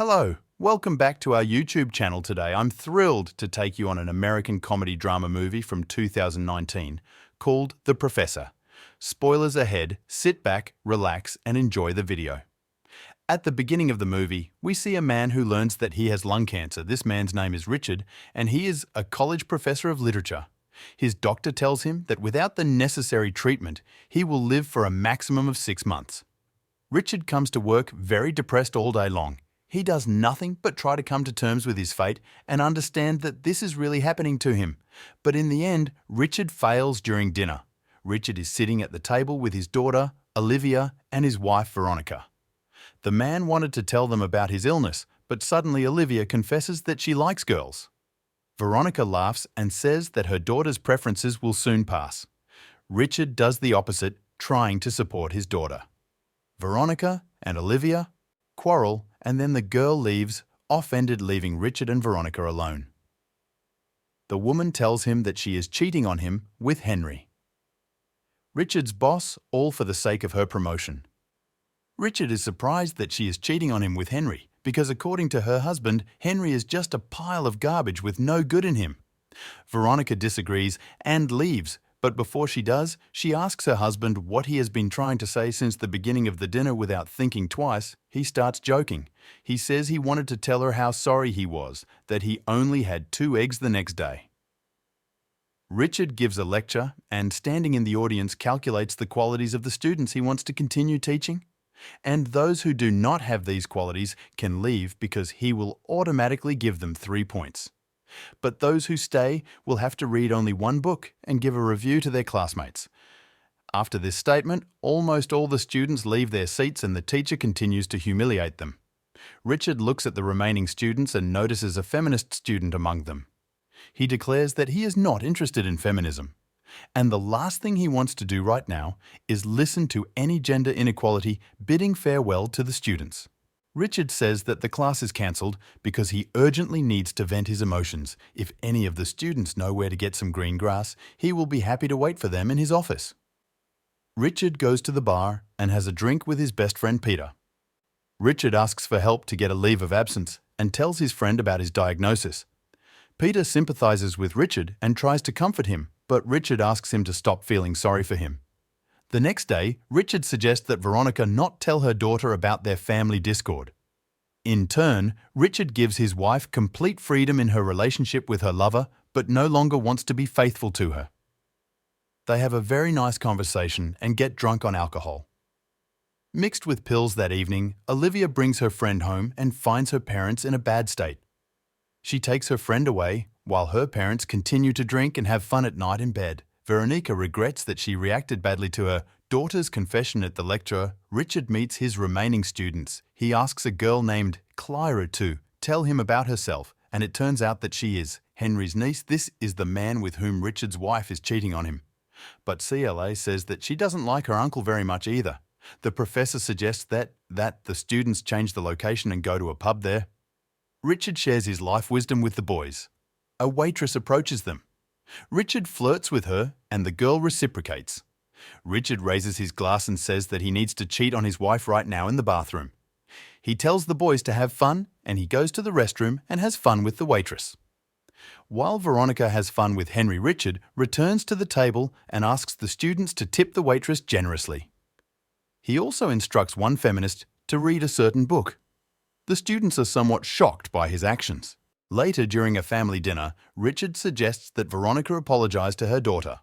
Hello, welcome back to our YouTube channel today. I'm thrilled to take you on an American comedy drama movie from 2019 called The Professor. Spoilers ahead, sit back, relax, and enjoy the video. At the beginning of the movie, we see a man who learns that he has lung cancer. This man's name is Richard, and he is a college professor of literature. His doctor tells him that without the necessary treatment, he will live for a maximum of 6 months. Richard comes to work very depressed all day long. He does nothing but try to come to terms with his fate and understand that this is really happening to him. But in the end, Richard fails during dinner. Richard is sitting at the table with his daughter, Olivia, and his wife, Veronica. The man wanted to tell them about his illness, but suddenly Olivia confesses that she likes girls. Veronica laughs and says that her daughter's preferences will soon pass. Richard does the opposite, trying to support his daughter. Veronica and Olivia quarrel, and then the girl leaves, offended, leaving Richard and Veronica alone. The woman tells him that she is cheating on him with Henry, Richard's boss, all for the sake of her promotion. Richard is surprised that she is cheating on him with Henry, because according to her husband, Henry is just a pile of garbage with no good in him. Veronica disagrees and leaves, but before she does, she asks her husband what he has been trying to say since the beginning of the dinner without thinking twice. He starts joking. He says he wanted to tell her how sorry he was, that he only had 2 eggs the next day. Richard gives a lecture and, standing in the audience, calculates the qualities of the students he wants to continue teaching. And those who do not have these qualities can leave because he will automatically give them 3 points. But those who stay will have to read only 1 book and give a review to their classmates. After this statement, almost all the students leave their seats and the teacher continues to humiliate them. Richard looks at the remaining students and notices a feminist student among them. He declares that he is not interested in feminism, and the last thing he wants to do right now is listen to any gender inequality, bidding farewell to the students. Richard says that the class is cancelled because he urgently needs to vent his emotions. If any of the students know where to get some green grass, he will be happy to wait for them in his office. Richard goes to the bar and has a drink with his best friend Peter. Richard asks for help to get a leave of absence and tells his friend about his diagnosis. Peter sympathizes with Richard and tries to comfort him, but Richard asks him to stop feeling sorry for him. The next day, Richard suggests that Veronica not tell her daughter about their family discord. In turn, Richard gives his wife complete freedom in her relationship with her lover, but no longer wants to be faithful to her. They have a very nice conversation and get drunk on alcohol. Mixed with pills that evening, Olivia brings her friend home and finds her parents in a bad state. She takes her friend away, while her parents continue to drink and have fun at night in bed. Veronica regrets that she reacted badly to her daughter's confession at the lecture. Richard meets his remaining students. He asks a girl named Clara to tell him about herself, and it turns out that she is Henry's niece. This is the man with whom Richard's wife is cheating on him. But CLA says that she doesn't like her uncle very much either. The professor suggests that the students change the location and go to a pub there. Richard shares his life wisdom with the boys. A waitress approaches them. Richard flirts with her and the girl reciprocates. Richard raises his glass and says that he needs to cheat on his wife right now in the bathroom. He tells the boys to have fun and he goes to the restroom and has fun with the waitress. While Veronica has fun with Henry, Richard returns to the table and asks the students to tip the waitress generously. He also instructs one feminist to read a certain book. The students are somewhat shocked by his actions. Later, during a family dinner, Richard suggests that Veronica apologize to her daughter.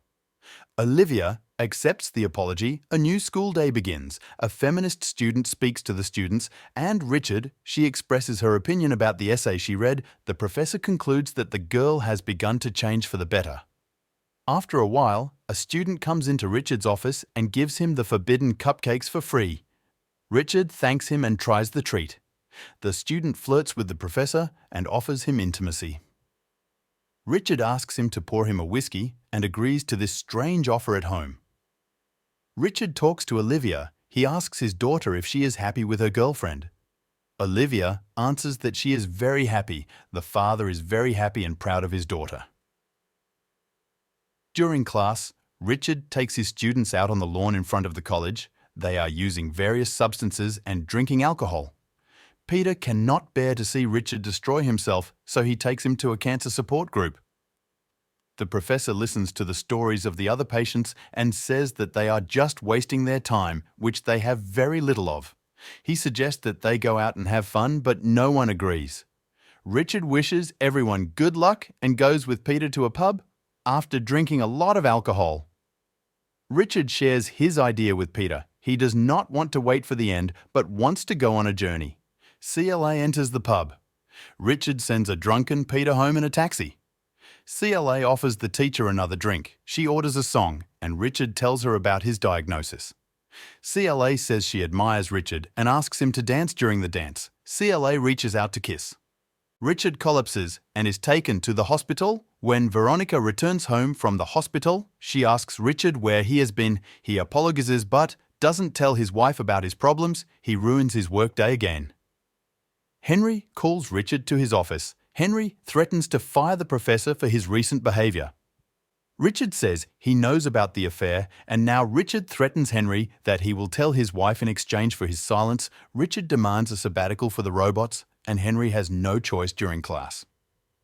Olivia accepts the apology. A new school day begins. A feminist student speaks to the students, and she expresses her opinion about the essay she read. The professor concludes that the girl has begun to change for the better. After a while, a student comes into Richard's office and gives him the forbidden cupcakes for free. Richard thanks him and tries the treat. The student flirts with the professor and offers him intimacy. Richard asks him to pour him a whiskey and agrees to this strange offer at home. Richard talks to Olivia. He asks his daughter if she is happy with her girlfriend. Olivia answers that she is very happy. The father is very happy and proud of his daughter. During class, Richard takes his students out on the lawn in front of the college. They are using various substances and drinking alcohol. Peter cannot bear to see Richard destroy himself, so he takes him to a cancer support group. The professor listens to the stories of the other patients and says that they are just wasting their time, which they have very little of. He suggests that they go out and have fun, but no one agrees. Richard wishes everyone good luck and goes with Peter to a pub after drinking a lot of alcohol. Richard shares his idea with Peter. He does not want to wait for the end, but wants to go on a journey. CLA enters the pub. Richard sends a drunken Peter home in a taxi. CLA offers the teacher another drink. She orders a song, and Richard tells her about his diagnosis. CLA says she admires Richard and asks him to dance during the dance. CLA reaches out to kiss. Richard collapses and is taken to the hospital. When Veronica returns home from the hospital, she asks Richard where he has been. He apologizes but doesn't tell his wife about his problems. He ruins his workday again. Henry calls Richard to his office. Henry threatens to fire the professor for his recent behavior. Richard says he knows about the affair, and now Richard threatens Henry that he will tell his wife in exchange for his silence. Richard demands a sabbatical for the robots, and Henry has no choice during class.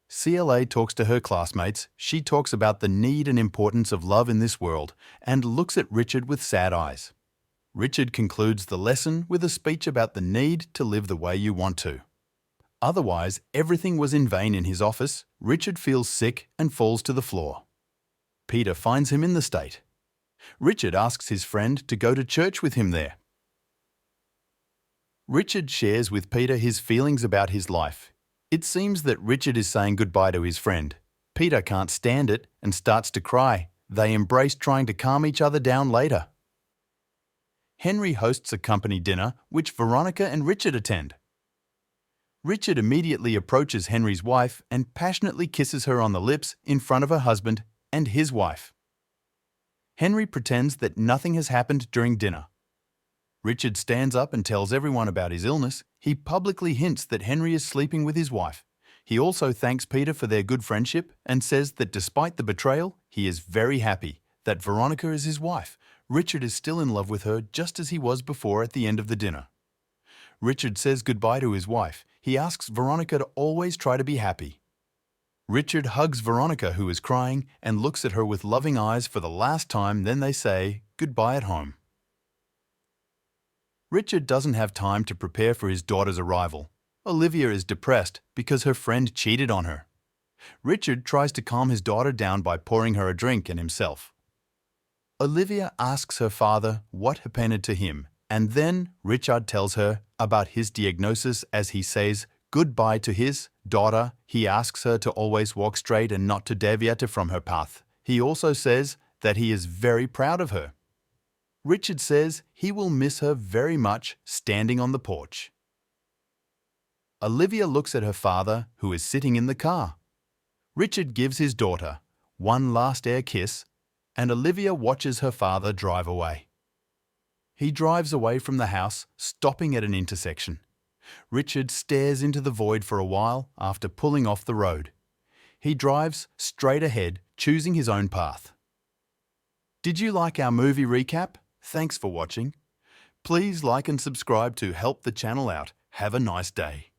CLA talks to her classmates. She talks about the need and importance of love in this world and looks at Richard with sad eyes. Richard concludes the lesson with a speech about the need to live the way you want to. Otherwise, everything was in vain in his office. Richard feels sick and falls to the floor. Peter finds him in the state. Richard asks his friend to go to church with him there. Richard shares with Peter his feelings about his life. It seems that Richard is saying goodbye to his friend. Peter can't stand it and starts to cry. They embrace, trying to calm each other down later. Henry hosts a company dinner, which Veronica and Richard attend. Richard immediately approaches Henry's wife and passionately kisses her on the lips in front of her husband and his wife. Henry pretends that nothing has happened during dinner. Richard stands up and tells everyone about his illness. He publicly hints that Henry is sleeping with his wife. He also thanks Peter for their good friendship and says that despite the betrayal, he is very happy that Veronica is his wife. Richard is still in love with her just as he was before at the end of the dinner. Richard says goodbye to his wife. He asks Veronica to always try to be happy. Richard hugs Veronica, who is crying, and looks at her with loving eyes for the last time. Then they say goodbye at home. Richard doesn't have time to prepare for his daughter's arrival. Olivia is depressed because her friend cheated on her. Richard tries to calm his daughter down by pouring her a drink and himself. Olivia asks her father what happened to him, and then Richard tells her about his diagnosis as he says goodbye to his daughter. He asks her to always walk straight and not to deviate from her path. He also says that he is very proud of her. Richard says he will miss her very much standing on the porch. Olivia looks at her father, who is sitting in the car. Richard gives his daughter one last air kiss, and Olivia watches her father drive away. He drives away from the house, stopping at an intersection. Richard stares into the void for a while after pulling off the road. He drives straight ahead, choosing his own path. Did you like our movie recap? Thanks for watching. Please like and subscribe to help the channel out. Have a nice day.